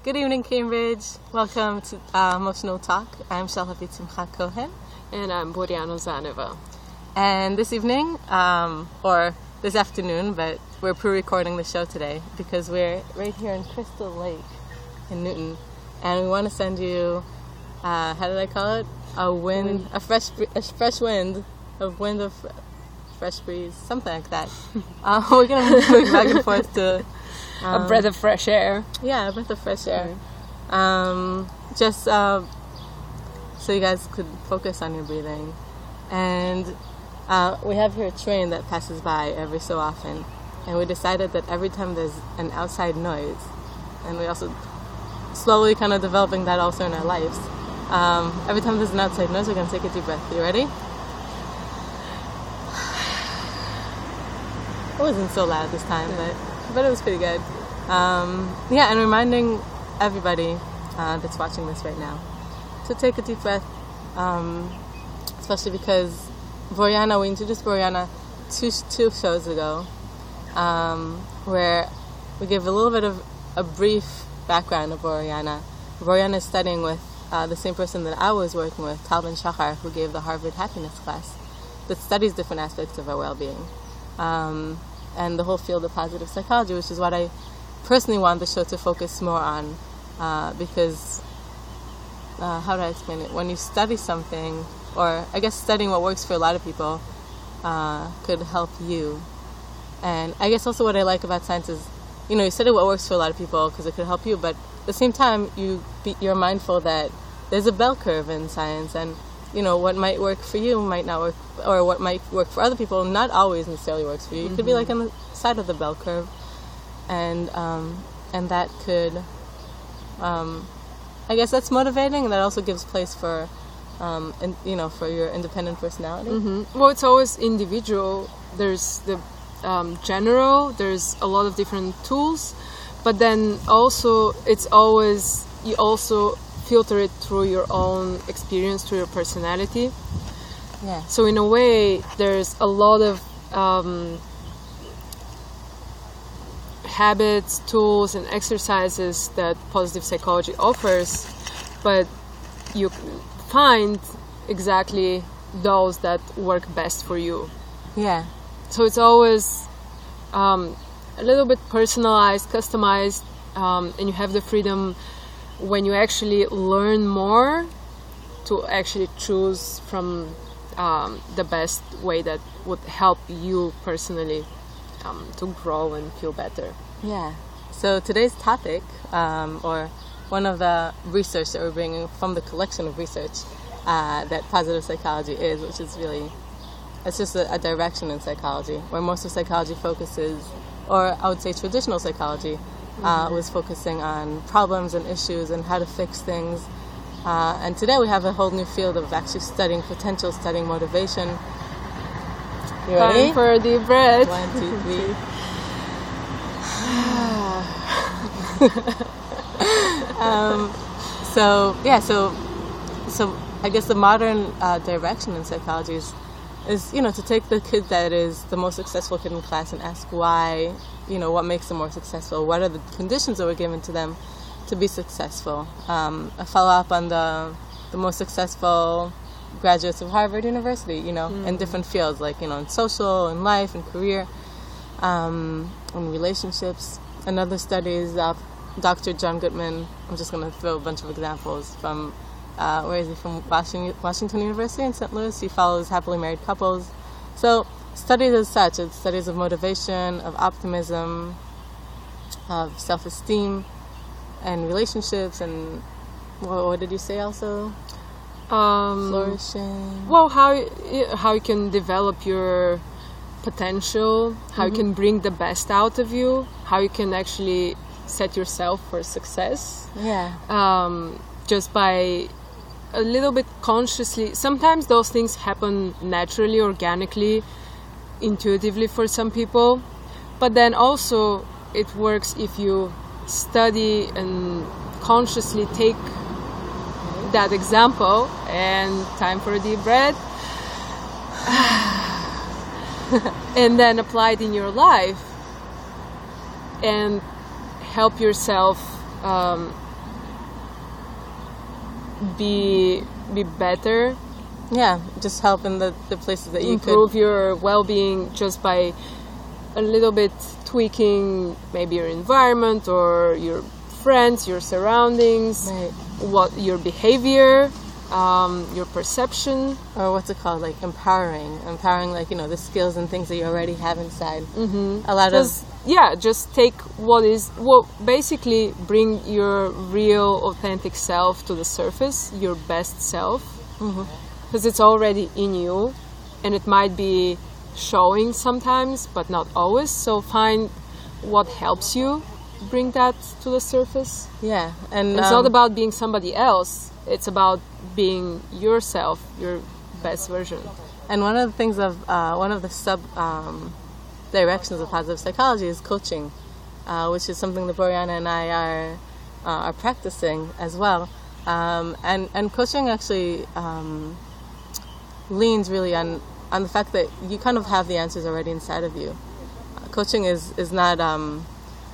Good evening, Cambridge. Welcome to Emotional Talk. I'm Shalhavit Simchat Cohen. And I'm Boriana Zanova. And this evening, or this afternoon, but we're pre-recording the show today because we're right here in Crystal Lake in Newton. And we want to send you, how did I call it? A fresh wind, fresh breeze, something like that. We're going to move back and forth to... a breath of fresh air. Yeah, a breath of fresh air. Just so you guys could focus on your breathing. And we have here a train that passes by every so often. And we decided that every time there's an outside noise, and we also slowly kind of developing that also in our lives, every time there's an outside noise, we're going to take a deep breath. You ready? It wasn't so loud this time, but it was pretty good. And reminding everybody that's watching this right now to take a deep breath, especially because we introduced Boriana two shows ago, where we gave a little bit of a brief background of Boriana. Boriana is studying with the same person that I was working with, Tal Ben-Shahar, who gave the Harvard Happiness class that studies different aspects of our well-being. And the whole field of positive psychology, which is what I personally want the show to focus more on, because, how do I explain it? When you study something, or I guess studying what works for a lot of people could help you. And I guess also what I like about science is, you study what works for a lot of people because it could help you, but at the same time, you're mindful that there's a bell curve in science, and what might work for you might not work, or what might work for other people not always necessarily works for you. You could be like on the side of the bell curve, and that could, I guess that's motivating, and that also gives place for, for your independent personality. Well, it's always individual. There's the general. There's a lot of different tools, but then also you also filter it through your own experience, through your personality. Yeah. So in a way, there's a lot of habits, tools, and exercises that positive psychology offers, but you find exactly those that work best for you. Yeah. So it's always a little bit personalized, customized, and you have the freedom when you actually learn more to actually choose from the best way that would help you personally to grow and feel better. Yeah. So today's topic, or one of the research that we're bringing from the collection of research that positive psychology is, which is really, it's just a direction in psychology, where most of psychology focuses, or I would say traditional psychology, was focusing on problems and issues and how to fix things. And today we have a whole new field of actually studying potential, studying motivation. You ready? Time for a deep breath. 1, 2, 3. So I guess the modern direction in psychology is to take the kid that is the most successful kid in class and ask why, what makes them more successful, what are the conditions that were given to them to be successful. I follow up on the most successful graduates of Harvard University, in different fields, like, in social, in life, in career, in relationships. Another study is Dr. John Gottman. I'm just going to throw a bunch of examples from, where is he? From Washington University in St. Louis. He follows happily married couples. So studies as such, it's studies of motivation, of optimism, of self-esteem, and relationships, and what did you say also? Flourishing. Well, how you can develop your potential, how you can bring the best out of you, how you can actually set yourself for success. Yeah. Just by a little bit consciously. Sometimes those things happen naturally, organically, intuitively for some people, but then also it works if you study and consciously take that example. And time for a deep breath. And then apply it in your life and help yourself be better, Yeah, just help in the places that you improve could. your well-being just by a little bit tweaking maybe your environment or your friends, your surroundings, Right. what your behavior, your perception. Or what's it called? Like empowering, like, the skills and things that you already have inside. Mm-hmm. A lot Just take basically bring your real authentic self to the surface, your best self, because it's already in you, and it might be showing sometimes but not always. So find what helps you bring that to the surface. Yeah, and It's not about being somebody else, it's about being yourself, your best version. And one of the things one of the sub directions of positive psychology is coaching, which is something that Boriana and I are practicing as well. And coaching actually leans really on the fact that you kind of have the answers already inside of you. Coaching is not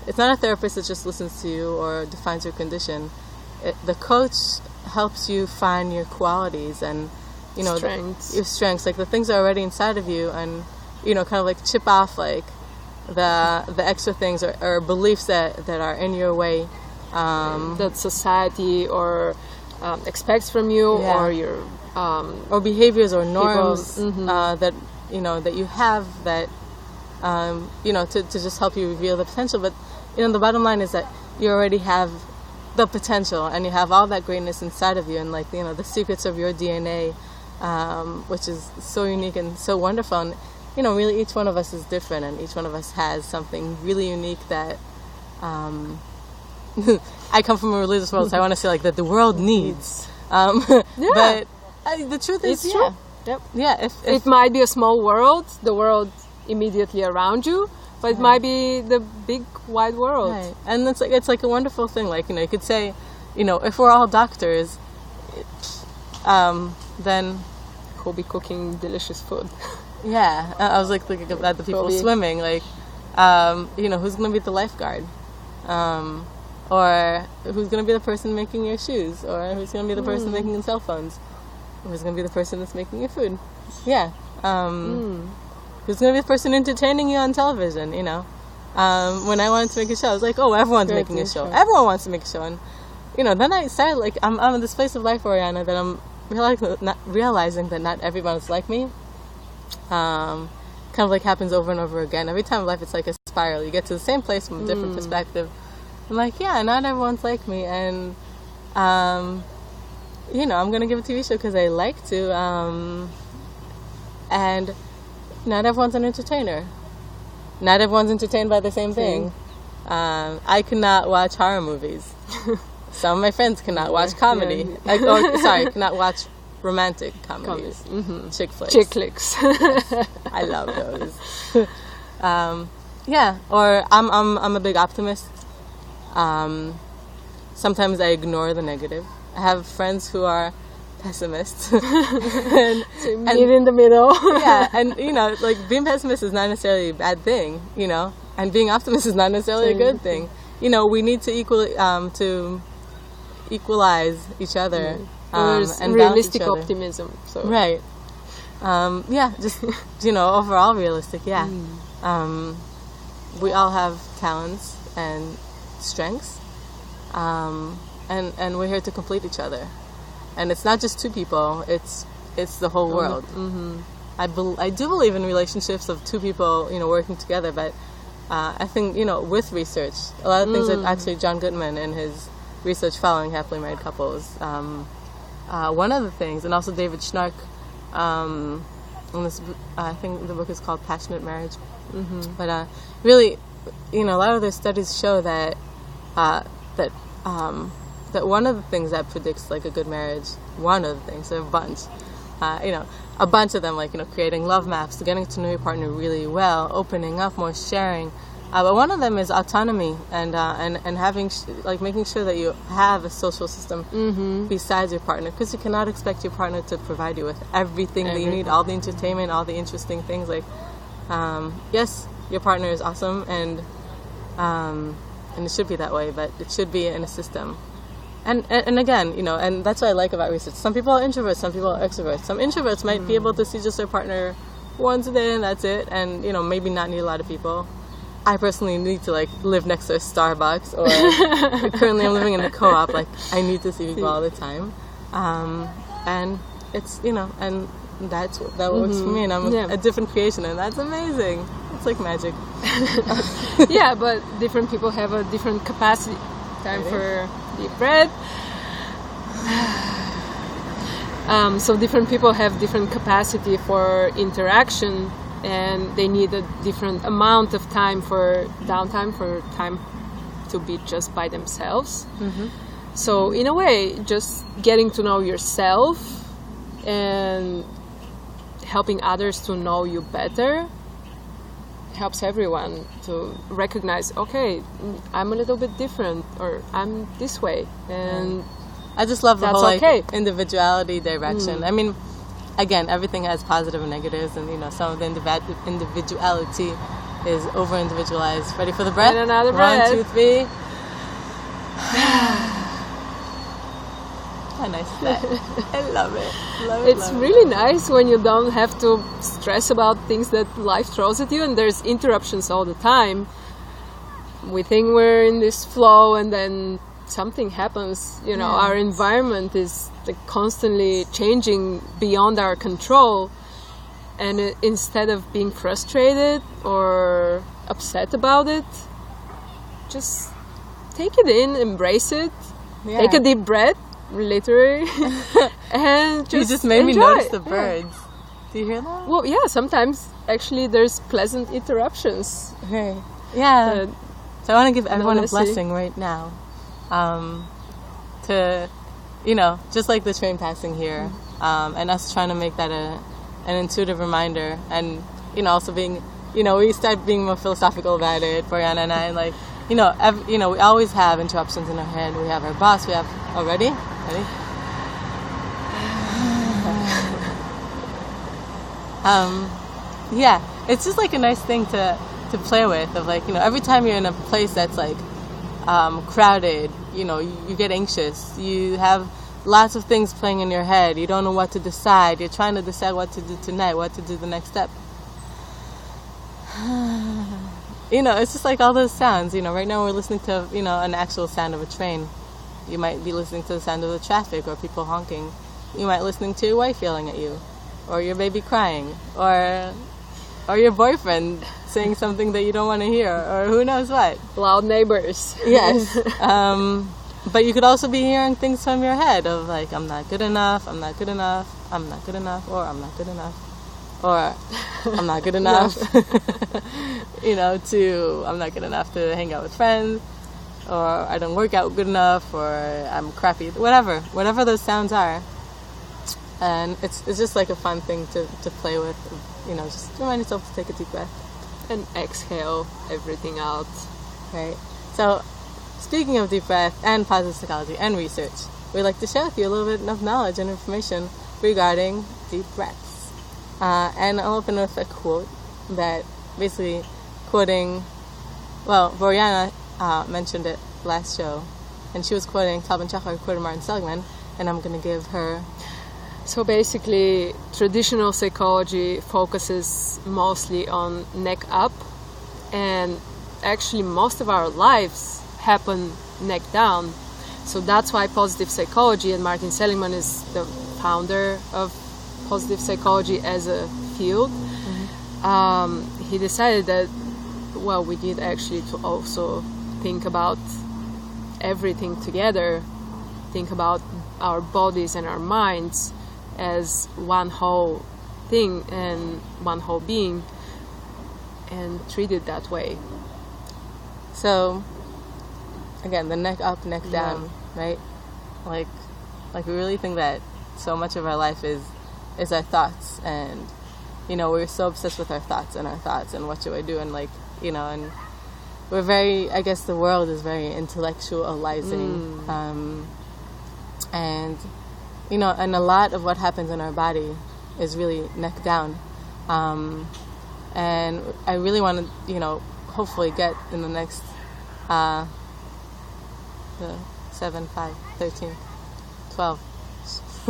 it's not a therapist that just listens to you or defines your condition. The coach helps you find your qualities and Strengths. your strengths, like the things that are already inside of you, and kind of like chip off like the extra things or beliefs that are in your way, That society or expects from you, Yeah. or your or behaviors or norms mm-hmm. that that you have that to just help you reveal the potential. But the bottom line is that you already have the potential, and you have all that greatness inside of you, and like the secrets of your DNA, which is so unique and so wonderful. And really each one of us is different, and each one of us has something really unique that I come from a religious world, so I want to say like that the world needs. But the truth is, It's true. Yep. Yeah, if It might be a small world, the world immediately around you, but it might be the big wide world. right. And it's like a wonderful thing. Like you could say, if we're all doctors, then We'll be cooking delicious food. yeah. I was like thinking about the people Probably. swimming. Like, who's gonna be the lifeguard, or who's gonna be the person making your shoes, or who's gonna be the person making your cell phones, or who's gonna be the person that's making your food. Yeah. Who's gonna be the person entertaining you on television? When I wanted to make a show, I was like, oh, everyone's Great making a show. show. Everyone wants to make a show, and then I started like I'm in this place of life, Oriana, that I'm realizing that not everyone is like me. Kind of like happens over and over again. Every time in life, it's like a spiral. You get to the same place from a different perspective. I'm like, yeah, not everyone's like me, and I'm gonna give a TV show because I like to, and not everyone's an entertainer. Not everyone's entertained by the same thing. I cannot watch horror movies. Some of my friends cannot watch comedy. Yeah. Cannot watch romantic comedies. Mm-hmm. Chick flicks. Chick flicks. I love those. Yeah, or I'm a big optimist. Sometimes I ignore the negative. I have friends who are pessimists. and Meet in the middle. yeah, and like being pessimist is not necessarily a bad thing, and being optimist is not necessarily a good thing. We need to equalize each other There's and balance realistic each other. optimism. So. Right. Yeah, just overall realistic. Yeah. We all have talents and strengths, and we're here to complete each other. And it's not just two people; it's the whole world. Mm-hmm. I do believe in relationships of two people, working together. But I think with research, a lot of things that actually John Goodman in his research following happily married couples. One of the things, and also David Schnark. In this, I think the book is called Passionate Marriage. Mm-hmm. But really, a lot of their studies show that that one of the things that predicts like a good marriage, one of the things, there are a bunch, a bunch of them, like creating love maps, getting to know your partner really well, opening up more, sharing. But one of them is autonomy and having making sure that you have a social system besides your partner, because you cannot expect your partner to provide you with everything that you need, all the entertainment, all the interesting things. Like, yes, your partner is awesome, and it should be that way, but it should be in a system. And again, you know, and that's what I like about research. Some people are introverts, some people are extroverts. Some introverts might be able to see just their partner once a day and that's it, and, you know, maybe not need a lot of people. I personally need to, like, live next to a Starbucks, or currently I'm living in a co-op, like, I need to see people all the time. And it's, you know, and that works for me, and I'm a different creation, and that's amazing. It's like magic. Yeah, but different people have a different capacity. Time for deep breath. So different people have different capacity for interaction, and they need a different amount of time for downtime, for time to be just by themselves. So in a way, just getting to know yourself and helping others to know you better helps everyone to recognize, okay, I'm a little bit different, or I'm this way, and I just love the that's whole okay. like, individuality direction. I mean, again, everything has positive and negatives, and, you know, some of the individuality is over individualized. Ready for the breath? And another breath. 1, 2, 3. How nice is that? I love it. Love it. It's really nice when you don't have to stress about things that life throws at you, and there's interruptions all the time. We think we're in this flow, and then something happens. You know, our environment is like constantly changing beyond our control, and instead of being frustrated or upset about it, just take it in, embrace it, take a deep breath, literally, and You just made me notice the birds. Do you hear that? Well, yeah, sometimes actually there's pleasant interruptions. Okay. Yeah. So I want to give everyone a honestly, blessing right now. To, you know, just like the train passing here, and us trying to make that an intuitive reminder, and, you know, also being, you know, we start being more philosophical about it, Boriana and I, like, you know, we always have interruptions in our head. We have our boss. We have. Oh, ready? Yeah, it's just like a nice thing to play with. Of, like, you know, every time you're in a place that's like crowded, you know, you get anxious. You have lots of things playing in your head. You don't know what to decide. You're trying to decide what to do tonight, what to do the next step. You know, it's just like all those sounds. You know, right now we're listening to, you know, an actual sound of a train. You might be listening to the sound of the traffic or people honking. You might be listening to your wife yelling at you, or your baby crying, or your boyfriend saying something that you don't want to hear, or who knows what. Loud neighbors. Yes. But you could also be hearing things from your head of, like, I'm not good enough, I'm not good enough, I'm not good enough, or I'm not good enough, or I'm not good enough. You know, I'm not good enough to hang out with friends, or I don't work out good enough, or I'm crappy, whatever those sounds are. And it's just like a fun thing to play with, you know, just remind yourself to take a deep breath. And exhale everything out. Right. So, speaking of deep breath and positive psychology and research, we'd like to share with you a little bit of knowledge and information regarding deep breaths. And I'll open with a quote that basically quoting, well, Boriana mentioned it last show, and she was quoting Tal Ben-Shahar, quoted Martin Seligman, and I'm going to give her. So basically, traditional psychology focuses mostly on neck up, and actually most of our lives happen neck down. So that's why positive psychology, and Martin Seligman is the founder of positive psychology as a field. He decided that, well, we need actually to also think about everything together, think about our bodies and our minds as one whole thing and one whole being, and treat it that way. So, again, the neck up, neck down, right? Like we really think that so much of our life is our thoughts, and, you know, we're so obsessed with our thoughts and what should I do, and, like, you know, and we're very, I guess the world is very intellectualizing, and, you know, and a lot of what happens in our body is really neck down, and I really want to, you know, hopefully get in the next the 7, 5, 13, 12.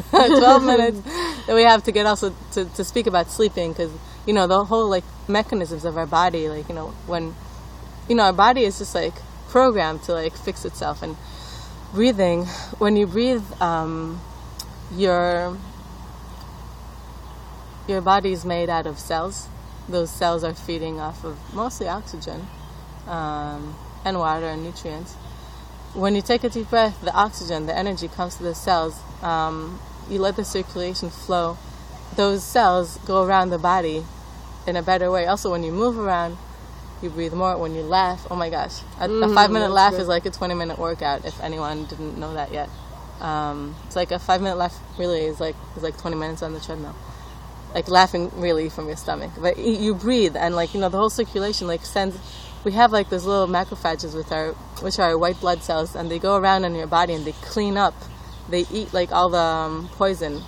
12 minutes that we have to get also to speak about sleeping, because the whole like mechanisms of our body, like when our body is just like programmed to like fix itself. And breathing, when you breathe, your body is made out of cells. Those cells are feeding off of mostly oxygen and water and nutrients. When you take a deep breath, the oxygen, the energy comes to the cells. You let the circulation flow. Those cells go around the body in a better way. Also, when you move around, you breathe more. When you laugh, oh my gosh, a 5-minute laugh is like a 20-minute workout. If anyone didn't know that yet, it's like a 5-minute laugh really is like 20 minutes on the treadmill. Like laughing really from your stomach, but you breathe, and like the whole circulation like sends. We have like those little macrophages which are white blood cells, and they go around in your body and they clean up. They eat like all the poison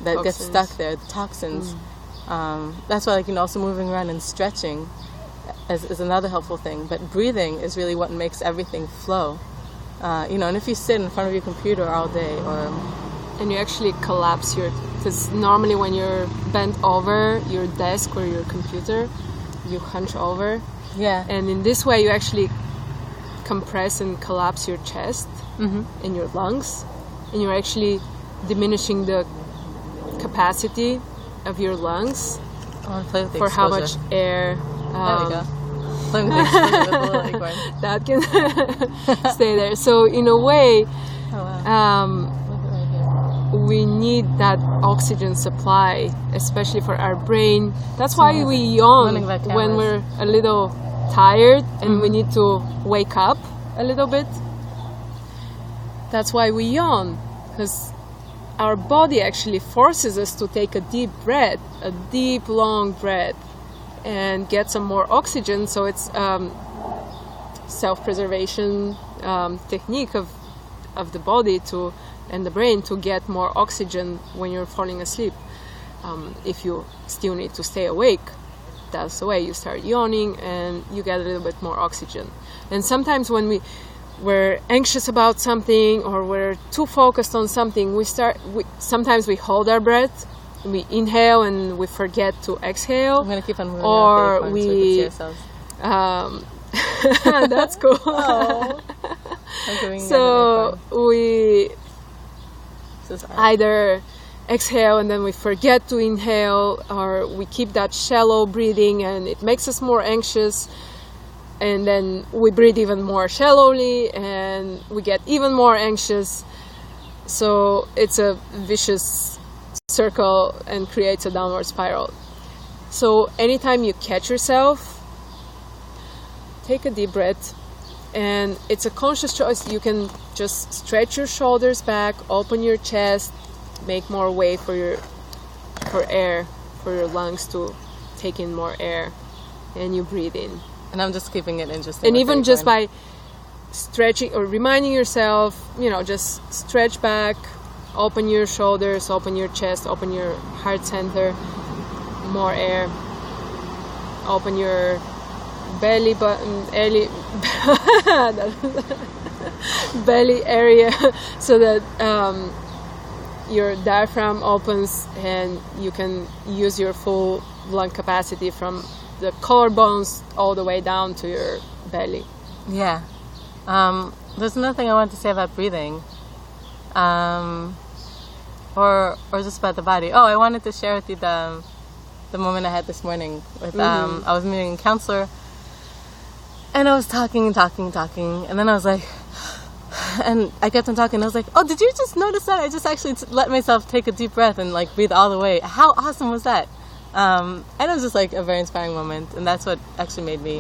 that Toxins. gets stuck there, the toxins. That's why also moving around and stretching is another helpful thing. But breathing is really what makes everything flow. And if you sit in front of your computer all day, and you actually collapse because normally when you're bent over your desk or your computer, you hunch over. Yeah. And in this way, you actually compress and collapse your chest and your lungs, and you're actually diminishing the capacity of your lungs for how much air there we go. Play with the exposure with the little acorn. that can stay there. So in a way, we need that oxygen supply, especially for our brain. That's why we yawn when we're a little tired and we need to wake up a little bit. That's why we yawn, because our body actually forces us to take a deep breath, a deep, long breath, and get some more oxygen. So it's self-preservation technique of the body and the brain to get more oxygen when you're falling asleep. If you still need to stay awake, that's the way you start yawning and you get a little bit more oxygen. And sometimes when we're anxious about something or we're too focused on something, sometimes we hold our breath, we inhale and we forget to exhale. I'm going to keep on moving or so we see ourselves. That's cool. Oh. So we either exhale and then we forget to inhale, or we keep that shallow breathing and it makes us more anxious, and then we breathe even more shallowly and we get even more anxious. So it's a vicious circle and creates a downward spiral. So anytime you catch yourself, take a deep breath, and it's a conscious choice. You can just stretch your shoulders back, open your chest, make more way for your lungs to take in more air, and you breathe in. And I'm just keeping it interesting. And even just by stretching or reminding yourself, just stretch back, open your shoulders, open your chest, open your heart center, more air, open your belly button, belly area, so that your diaphragm opens and you can use your full lung capacity from the collarbones all the way down to your belly. Yeah. There's another thing I want to say about breathing, or just about the body. Oh, I wanted to share with you the moment I had this morning with I was meeting a counselor, and I was talking, and then I was like, and I kept on talking, and I was like, oh, did you just notice that? I just actually let myself take a deep breath and like breathe all the way. How awesome was that? And it was just like a very inspiring moment, and that's what actually made me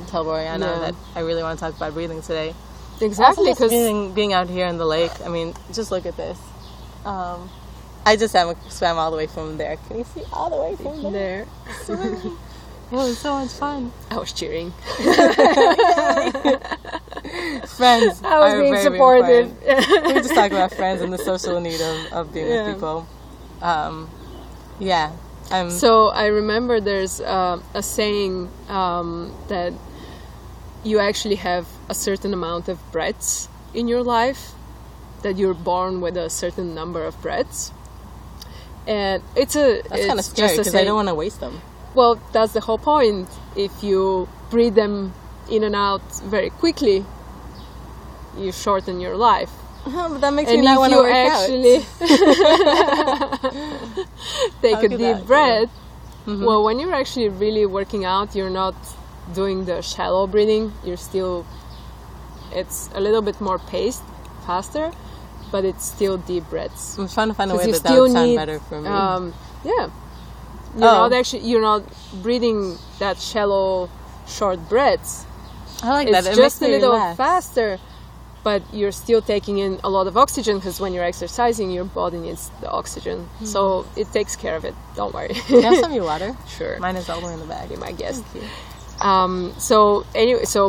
tell Oriana that I really want to talk about breathing today. Exactly, because being out here in the lake, I mean, just look at this. I just swam all the way from there. Can you see all the way from there? It was so much fun. I was cheering. Friends I was being supportive. We just talk about friends and the social need of being with people. So I remember there's a saying that you actually have a certain amount of breaths in your life, that you're born with a certain number of breaths. And that's kind of scary because I don't want to waste them. Well, that's the whole point. If you breathe them in and out very quickly, you shorten your life. But that makes me not want to work actually take a deep breath, well, when you're actually really working out, you're not doing the shallow breathing. It's a little bit more paced, faster, but it's still deep breaths. I'm trying to find a way that would sound better for me. You're not breathing that shallow, short breaths. I like it's that. It's just a little faster, but you're still taking in a lot of oxygen, because when you're exercising, your body needs the oxygen. So it takes care of it. Don't worry. Can I have some of your water? Sure. Mine is all the way in the bag. Be my guest. Thank you. So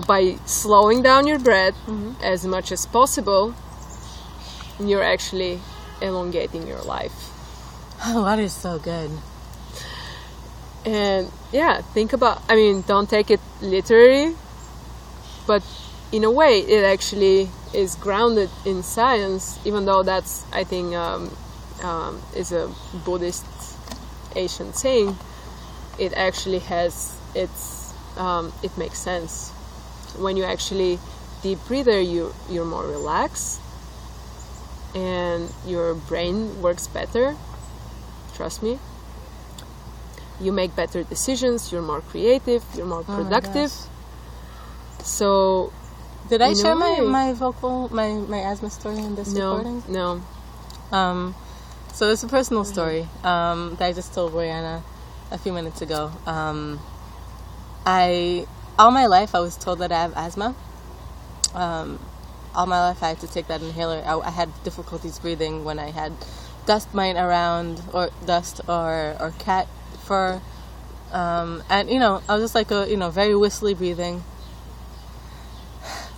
by slowing down your breath as much as possible, you're actually elongating your life. Oh, water is so good. And don't take it literally, but in a way it actually is grounded in science, even though that's, I think, is a Buddhist ancient saying. It actually has it makes sense. When you actually deep breather, you're more relaxed and your brain works better. Trust me. You make better decisions, you're more creative, you're more productive. So did I share my asthma story in this recording? No. So it's a personal story that I just told Royana a few minutes ago. All my life I was told that I have asthma. All my life I had to take that inhaler. I had difficulties breathing when I had dust mite around, or dust or cat fur, and I was just like very whistly breathing,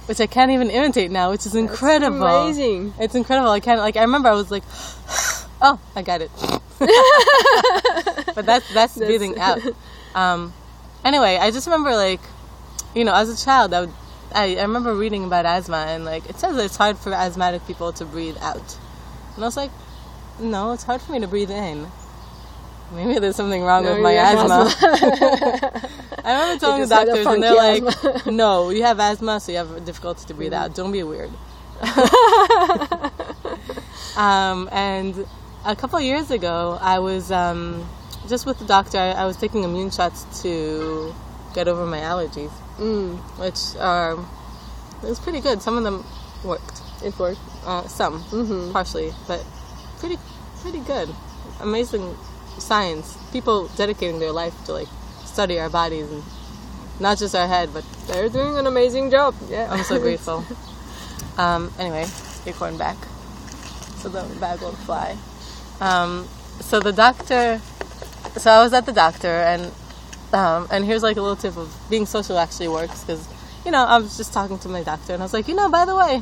which I can't even imitate now, which is incredible. That's amazing. It's incredible. I remember I was like, oh, I got it. But that's breathing out. Anyway, I just remember as a child, I remember reading about asthma, and it says that it's hard for asthmatic people to breathe out. And I was like, no, it's hard for me to breathe in. Maybe there's something wrong with my asthma. I remember telling the doctors, and they're like, no, you have asthma, so you have difficulty to breathe out. Don't be weird. And a couple of years ago, I was just with the doctor. I was taking immune shots to get over my allergies, which it was pretty good. Some of them worked. It worked. Some, partially, but pretty good. Amazing science. People dedicating their life to study our bodies, and not just our head, but they're doing an amazing job. Yeah, I'm so grateful. Anyway, your corn back, so the bag won't fly. So the doctor. So I was at the doctor, and here's a little tip of being social actually works, because I was just talking to my doctor, and I was like, by the way,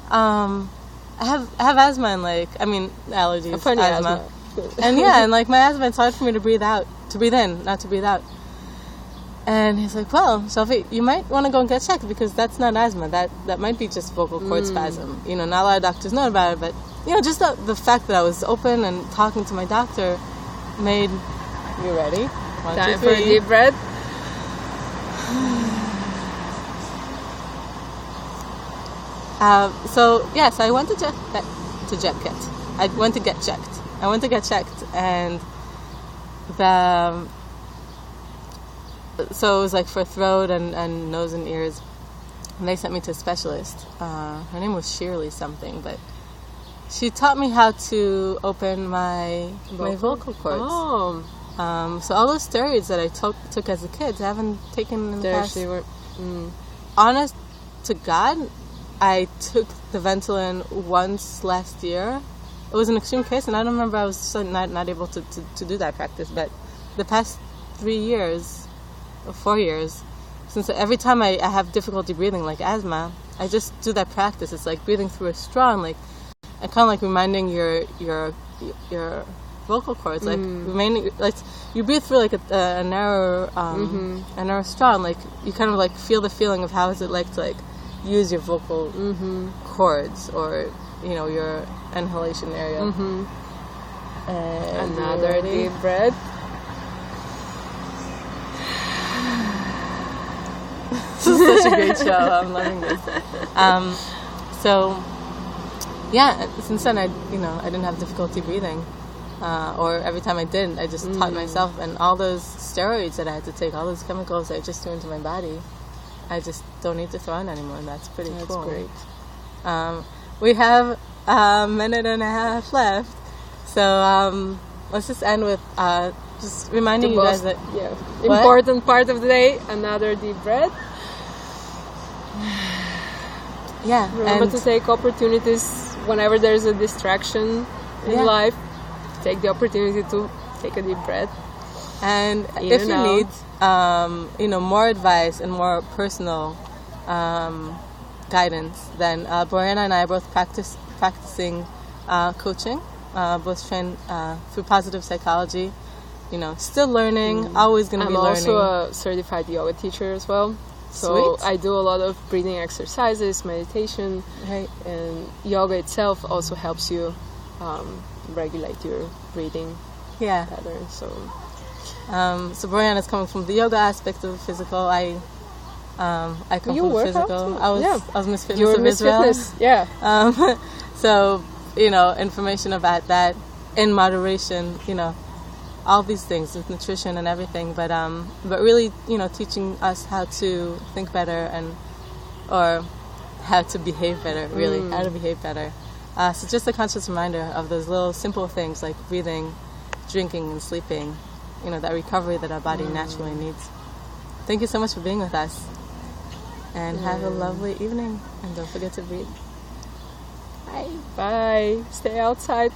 I have asthma and allergies, asthma. And my asthma, it's hard for me to breathe in, not to breathe out. And he's like, well, Sophie, you might want to go and get checked, because that's not asthma. That might be just vocal cord spasm. Not a lot of doctors know about it, but just the fact that I was open and talking to my doctor made. You ready? 1, 2, 3. Time for a deep breath. So yes, I went to get checked. I went to get checked, and so it was for throat and nose and ears, and they sent me to a specialist. Her name was Shirley something, but she taught me how to open my vocal cords. Oh. So all those steroids that I took as a kid, I haven't taken in the past. Actually were, honest to God, I took the Ventolin once last year. It was an extreme case, and I don't remember. I was not able to do that practice. But the past 3 years or 4 years, since every time I have difficulty breathing, like asthma, I just do that practice. It's like breathing through a straw, and kind of reminding your vocal cords, remaining you breathe through a narrow straw, and you kind of feel the feeling of how is it to use your vocal cords or your inhalation area. And another deep breath. This is such a great show. I'm loving this. So yeah, since then I didn't have difficulty breathing, or every time I did, I just taught myself. And all those steroids that I had to take, all those chemicals that I just threw into my body, I just don't need to throw in anymore. And that's pretty cool. Great. We have a minute and a half left, so let's just end with just reminding you guys that important part of the day. Another deep breath. Yeah, remember to take opportunities whenever there's a distraction in life. Take the opportunity to take a deep breath. And if you need, more advice and more personal guidance, then Boriana and I are both practicing coaching, both trained through positive psychology. Still learning, always going to be learning. I'm also a certified yoga teacher as well. So I do a lot of breathing exercises, meditation, and yoga itself also helps you regulate your breathing pattern. So Boriana is coming from the yoga aspect of physical. I come from physical. I was Miss Fitness of Israel. Fitness. Yeah. So information about that in moderation. All these things with nutrition and everything, but really, teaching us how to think better or how to behave better, really, how to behave better. So just a conscious reminder of those little simple things like breathing, drinking, and sleeping, that recovery that our body naturally needs. Thank you so much for being with us, and have a lovely evening, and don't forget to breathe. Bye. Stay outside.